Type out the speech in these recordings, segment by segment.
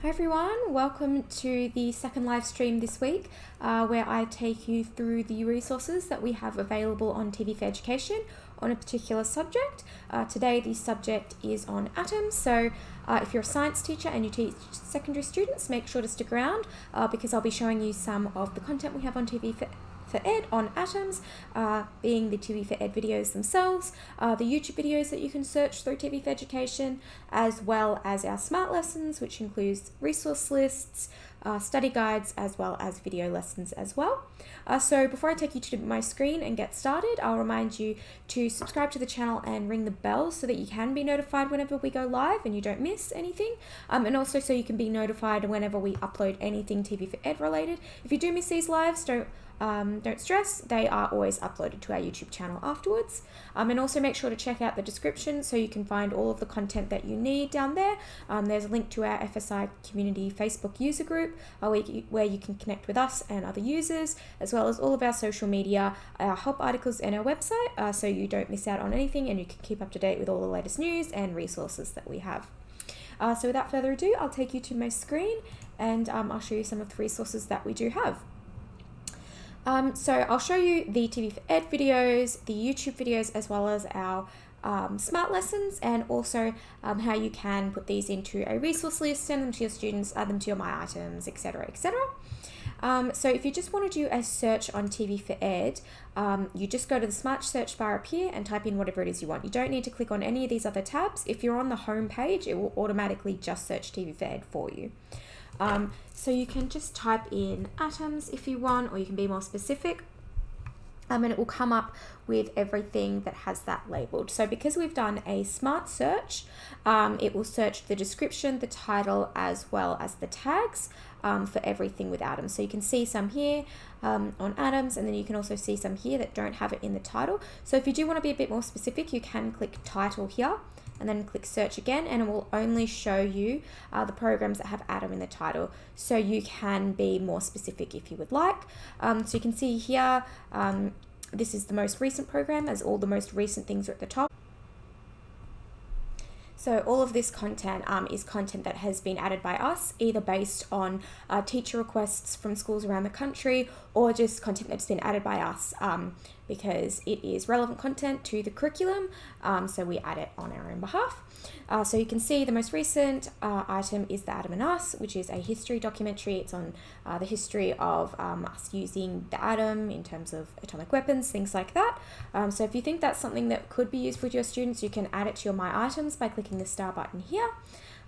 Hi everyone, welcome to the second live stream this week where I take you through the resources that we have available on TV4Education on a particular subject. Today the subject is on atoms, so if you're a science teacher and you teach secondary students, make sure to stick around because I'll be showing you some of the content we have on TV4Ed on atoms, being the TV4Ed videos themselves, the YouTube videos that you can search through TV4Education, as well as our smart lessons, which includes resource lists, study guides, as well as video lessons as well. So before I take you to my screen and get started, I'll remind you to subscribe to the channel and ring the bell so that you can be notified whenever we go live and you don't miss anything, and also so you can be notified whenever we upload anything TV4Ed related. If you do miss these lives, don't stress, they are always uploaded to our YouTube channel afterwards. And also make sure to check out the description so you can find all of the content that you need down there. There's a link to our FSI community Facebook user group where you can connect with us and other users, as well as all of our social media, our help articles and our website, so you don't miss out on anything and you can keep up to date with all the latest news and resources that we have. So without further ado, I'll take you to my screen and I'll show you some of the resources that we do have. So I'll show you the TV4Ed videos, the YouTube videos, as well as our smart lessons, and also how you can put these into a resource list, send them to your students, add them to your My Items, etc., etc. So if you just want to do a search on TV4Ed, you just go to the smart search bar up here and type in whatever it is you want. You don't need to click on any of these other tabs. If you're on the home page, it will automatically just search TV4Ed for you. So you can just type in atoms if you want, or you can be more specific, and it will come up with everything that has that labeled. So because we've done a smart search, it will search the description, the title, as well as the tags for everything with atoms. So you can see some here on atoms, and then you can also see some here that don't have it in the title. So if you do want to be a bit more specific, you can click title here and then click search again, and it will only show you the programs that have atom in the title, so you can be more specific if you would like. So you can see here, this is the most recent program, as all the most recent things are at the top. So all of this content is content that has been added by us, either based on teacher requests from schools around the country, or just content that's been added by us because it is relevant content to the curriculum, so we add it on our own behalf. So you can see the most recent item is The Atom and Us, which is a history documentary. It's on the history of us using the atom in terms of atomic weapons, things like that. So if you think that's something that could be used with your students, you can add it to your My Items by clicking the star button here.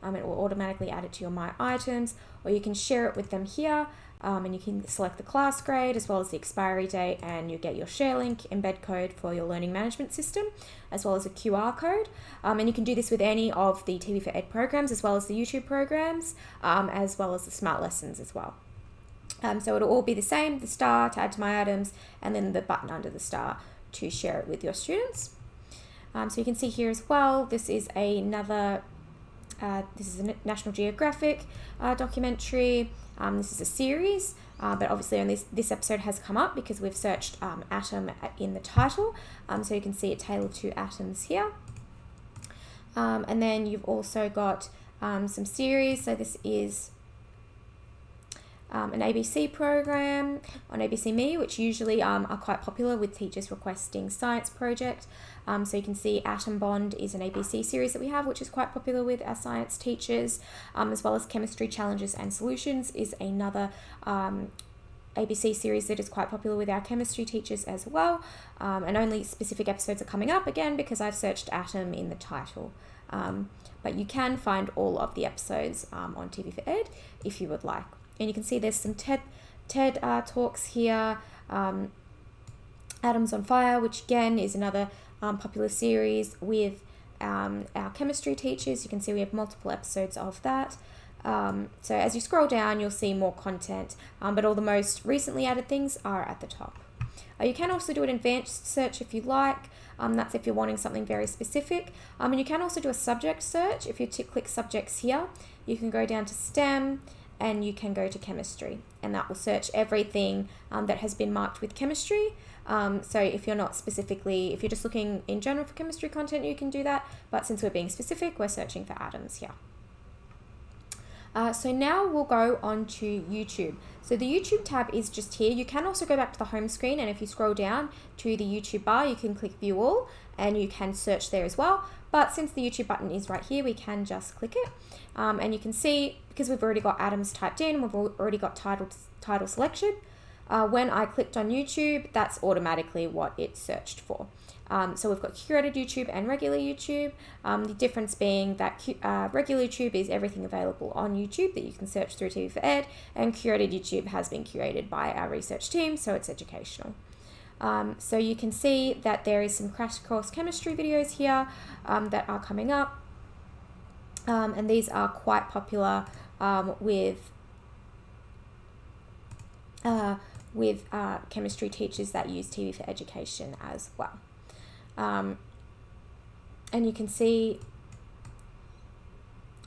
It will automatically add it to your My Items, or you can share it with them here. And you can select the class grade as well as the expiry date, and you get your share link, embed code for your learning management system, as well as a QR code. And you can do this with any of the TV4Ed programs, as well as the YouTube programs, as well as the smart lessons as well. So it'll all be the same, the star to add to My Items, and then the button under the star to share it with your students. So you can see here as well, this is another this is a National Geographic documentary. This is a series, but obviously only this episode has come up because we've searched atom in the title. So you can see it tailored to atoms here. And then you've also got some series. So this is an ABC program on ABC Me, which usually are quite popular with teachers requesting science project. So you can see Atom Bond is an ABC series that we have, which is quite popular with our science teachers, as well as Chemistry Challenges and Solutions is another ABC series that is quite popular with our chemistry teachers as well. And only specific episodes are coming up again because I've searched atom in the title. But you can find all of the episodes on TV4Ed if you would like. And you can see there's some TED talks here. Atoms on Fire, which again is another popular series with our chemistry teachers. You can see we have multiple episodes of that. So as you scroll down, you'll see more content, but all the most recently added things are at the top. You can also do an advanced search if you like. That's if you're wanting something very specific. And you can also do a subject search. If you click subjects here, you can go down to STEM, and you can go to chemistry, and that will search everything that has been marked with chemistry. So if you're not specifically, if you're just looking in general for chemistry content, you can do that. But since we're being specific, we're searching for atoms here. So now we'll go on to YouTube. So the YouTube tab is just here. You can also go back to the home screen, and if you scroll down to the YouTube bar, you can click View All, and you can search there as well. But since the YouTube button is right here, we can just click it. And you can see, because we've already got atoms typed in, we've already got title selection. When I clicked on YouTube, that's automatically what it searched for. So we've got curated YouTube and regular YouTube. The difference being that regular YouTube is everything available on YouTube that you can search through TV4Ed, and curated YouTube has been curated by our research team, so it's educational. So you can see that there is some crash course chemistry videos here that are coming up, and these are quite popular with chemistry teachers that use TV4Education as well. And you can see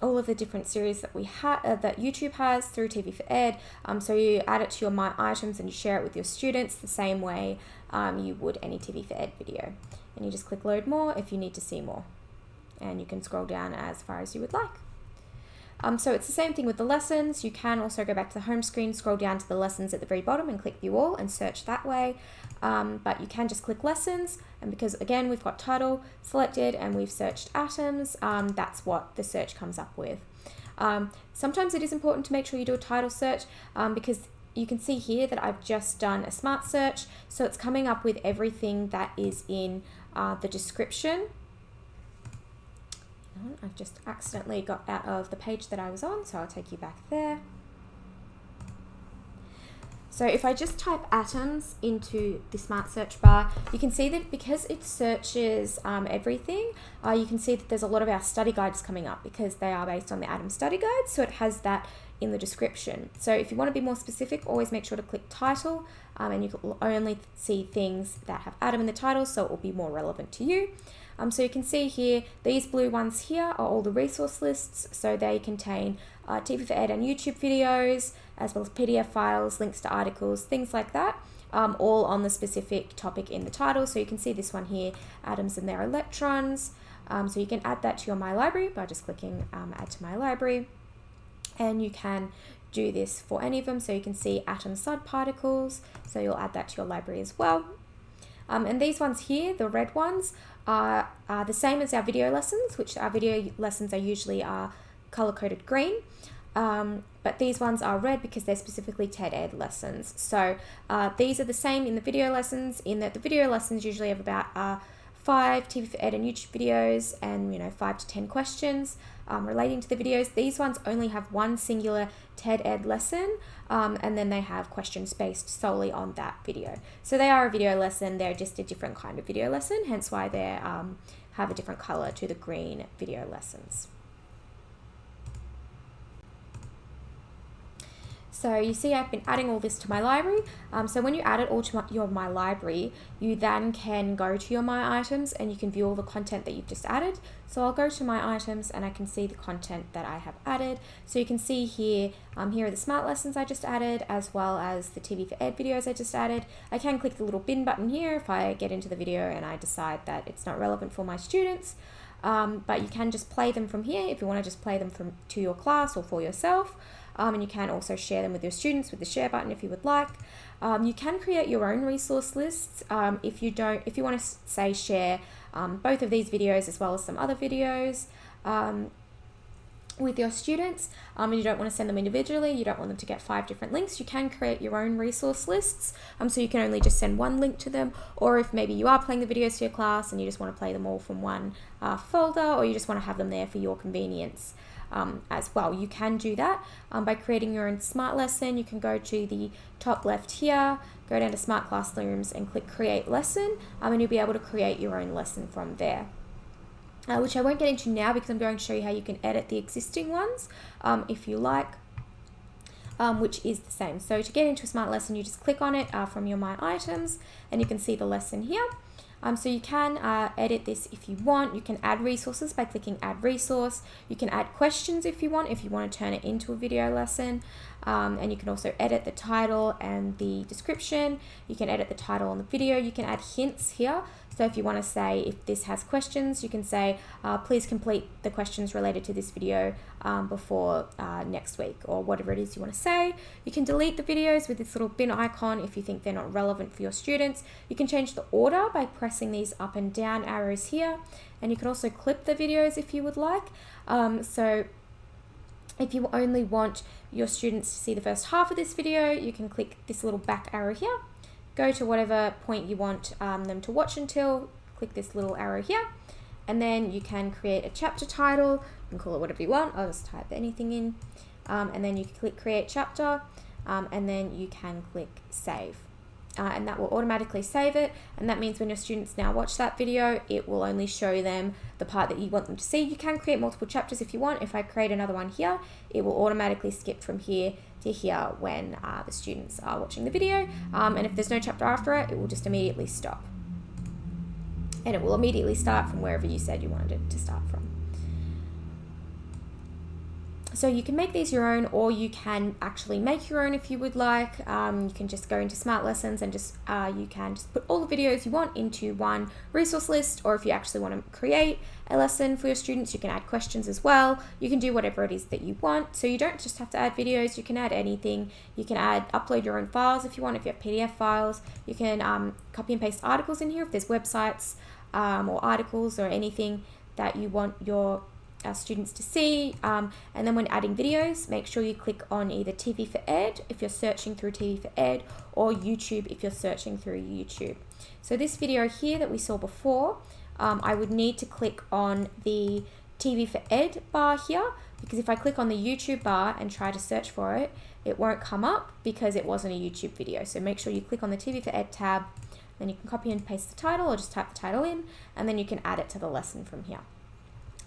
all of the different series that we have that YouTube has through TV4Ed. So you add it to your My Items and you share it with your students the same way you would any TV4Ed video. And you just click Load More if you need to see more. And you can scroll down as far as you would like. So it's the same thing with the lessons. You can also go back to the home screen, scroll down to the lessons at the very bottom and click View All and search that way. But you can just click Lessons, and because again we've got title selected and we've searched atoms, that's what the search comes up with. Sometimes it is important to make sure you do a title search because you can see here that I've just done a smart search, so it's coming up with everything that is in the description. I've just accidentally got out of the page that I was on, so I'll take you back there. So if I just type atoms into the smart search bar, you can see that because it searches everything, you can see that there's a lot of our study guides coming up because they are based on the atom study guide, so it has that in the description. So if you want to be more specific, always make sure to click title, and you will only see things that have atom in the title, so it will be more relevant to you. So you can see here, these blue ones here are all the resource lists, so they contain TV4Ed and YouTube videos, as well as PDF files, links to articles, things like that, all on the specific topic in the title. So you can see this one here, atoms and their electrons. So you can add that to your My Library by just clicking Add to My Library, and you can do this for any of them. So you can see atom subparticles, so you'll add that to your library as well. And these ones here, the red ones, are the same as our video lessons, which our video lessons are usually color-coded green. But these ones are red because they're specifically TED-Ed lessons. So these are the same in the video lessons, in that the video lessons usually have about 5 TV4Ed and YouTube videos and 5 to 10 questions relating to the videos. These ones only have one singular TED-Ed lesson, and then they have questions based solely on that video. So they are a video lesson, they're just a different kind of video lesson, hence why they have a different color to the green video lessons. So you see I've been adding all this to my library. So when you add it all to your My Library, you then can go to your My Items and you can view all the content that you've just added. So I'll go to My Items and I can see the content that I have added. So you can see here, here are the smart lessons I just added, as well as the TV4Ed videos I just added. I can click the little bin button here if I get into the video and I decide that it's not relevant for my students. But you can just play them from here if you want to just play them to your class or for yourself. And you can also share them with your students with the share button if you would like. You can create your own resource lists if you want to say share both of these videos as well as some other videos with your students, and you don't want to send them individually, you don't want them to get 5 different links, you can create your own resource lists, so you can only just send one link to them. Or if maybe you are playing the videos to your class and you just want to play them all from one folder, or you just want to have them there for your convenience as well, you can do that by creating your own smart lesson. You can go to the top left here, go down to Smart Classrooms and click Create Lesson, and you'll be able to create your own lesson from there. Which I won't get into now because I'm going to show you how you can edit the existing ones if you like, which is the same. So to get into a smart lesson, you just click on it from your My Items and you can see the lesson here. So you can edit this if you want. You can add resources by clicking Add Resource. You can add questions if you want to turn it into a video lesson. And you can also edit the title and the description. You can edit the title on the video. You can add hints here. So if you want to say, if this has questions, you can say, please complete the questions related to this video before next week, or whatever it is you want to say. You can delete the videos with this little bin icon if you think they're not relevant for your students. You can change the order by pressing these up and down arrows here, and you can also clip the videos if you would like. So if you only want your students to see the first half of this video, you can click this little back arrow here. Go to whatever point you want them to watch until, click this little arrow here, and then you can create a chapter title. You can call it whatever you want. I'll just type anything in, and then you can click create chapter, and then you can click save. And that will automatically save it, and that means when your students now watch that video, it will only show them the part that you want them to see. You can create multiple chapters if you want. If I create another one here, it will automatically skip from here to here when the students are watching the video, and if there's no chapter after it, it will just immediately stop, and it will immediately start from wherever you said you wanted it to start from. So you can make these your own, or you can actually make your own if you would like. You can just go into Smart Lessons and just you can just put all the videos you want into one resource list, or if you actually want to create a lesson for your students, you can add questions as well. You can do whatever it is that you want. So you don't just have to add videos, you can add anything. You can upload your own files if you want. If you have PDF files, you can copy and paste articles in here if there's websites or articles or anything that you want your students to see, and then when adding videos, make sure you click on either TV4Ed if you're searching through TV4Ed, or YouTube if you're searching through YouTube. So this video here that we saw before, I would need to click on the TV4Ed bar here, because if I click on the YouTube bar and try to search for it, it won't come up because it wasn't a YouTube video. So make sure you click on the TV4Ed tab, then you can copy and paste the title, or just type the title in, and then you can add it to the lesson from here.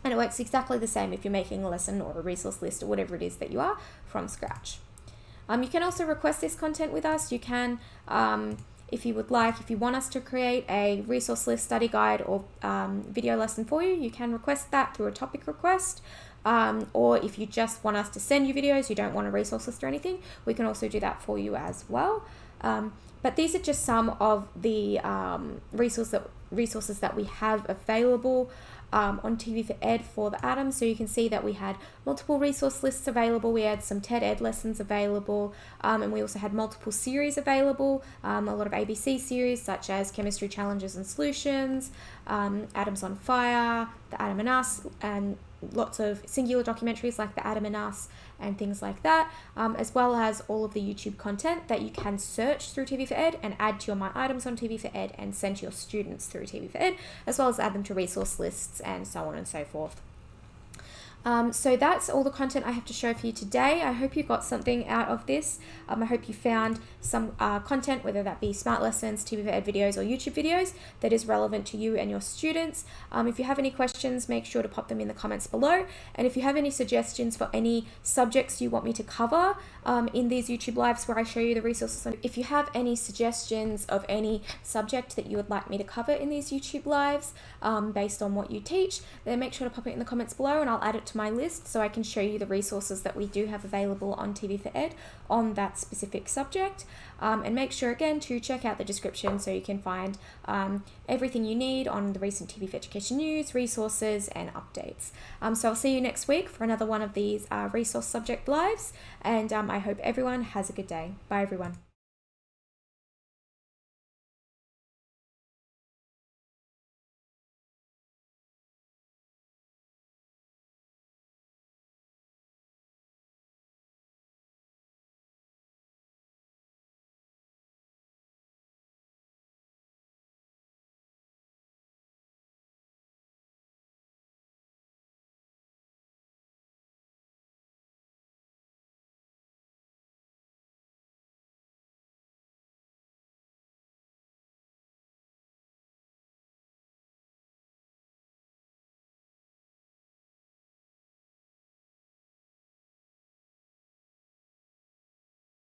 And it works exactly the same if you're making a lesson or a resource list or whatever it is that you are from scratch. You can also request this content with us. You can, if you would like, if you want us to create a resource list, study guide, or video lesson for you, you can request that through a topic request. Or if you just want us to send you videos, you don't want a resource list or anything, we can also do that for you as well. But these are just some of the resources that we have available on TV4Ed for the Atom. So you can see that we had multiple resource lists available, we had some TED Ed lessons available, and we also had multiple series available, a lot of ABC series such as Chemistry Challenges and Solutions, Atoms on Fire, The Atom and Us, and lots of singular documentaries like The Atom and Us and things like that, as well as all of the YouTube content that you can search through TV4Ed and add to your My Items on TV4Ed and send to your students through TV4Ed, as well as add them to resource lists and so on and so forth. So that's all the content I have to show for you today. I hope you got something out of this. I hope you found some content, whether that be Smart Lessons, TV4Ed videos, or YouTube videos, that is relevant to you and your students. If you have any questions, make sure to pop them in the comments below. And if you have any suggestions for any subjects you want me to cover in these YouTube lives where I show you the resources, if you have any suggestions of any subject that you would like me to cover in these YouTube lives based on what you teach, then make sure to pop it in the comments below and I'll add it to my list so I can show you the resources that we do have available on TV4Ed on that specific subject. And make sure again to check out the description so you can find everything you need on the recent TV4Education news, resources and updates. So I'll see you next week for another one of these resource subject lives, and I hope everyone has a good day. Bye everyone.